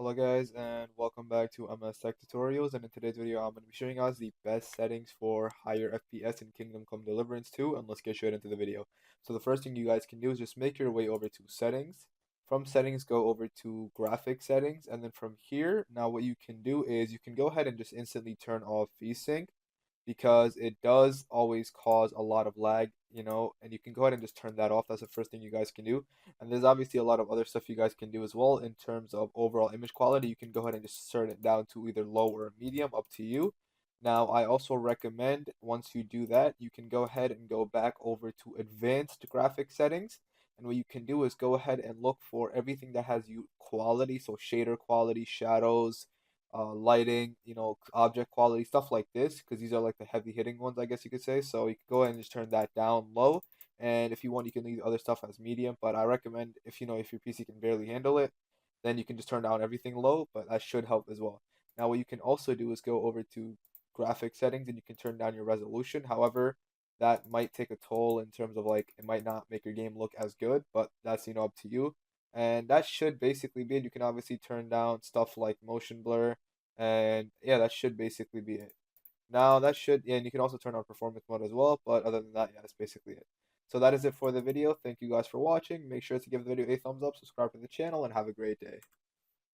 Hello guys and welcome back to MS Tech Tutorials, and in today's video I'm going to be showing you guys the best settings for higher FPS in Kingdom Come Deliverance 2, and let's get straight into the video. So the first thing you guys can do is just make your way over to settings. From settings go over to graphic settings, and then from here now what you can do is you can go ahead and just instantly turn off VSync because it does always cause a lot of lag, and you can go ahead and just turn that off. That's the first thing you guys can do. And there's obviously a lot of other stuff you guys can do as well in terms of overall image quality. You can go ahead and just turn it down to either low or medium, up to you. Now, I also recommend once you do that, you can go ahead and go back over to advanced graphic settings. And what you can do is go ahead and look for everything that has you quality, so shader quality, shadows, lighting, object quality, stuff like this, because these are like the heavy hitting ones, I guess you could say. So you can go ahead and just turn that down low. And if you want, you can leave other stuff as medium. But I recommend if your PC can barely handle it, then you can just turn down everything low. But that should help as well. Now, what you can also do is go over to graphic settings and you can turn down your resolution. However, that might take a toll in terms of like it might not make your game look as good, but that's up to you. And that should basically be it. You can obviously turn down stuff like motion blur, and yeah, that should basically be it. Now that should, yeah, and you can also turn on performance mode as well, but other than that, yeah, that's basically it. So that is it for the video. Thank you guys for watching. Make sure to give the video a thumbs up, subscribe to the channel, and have a great day.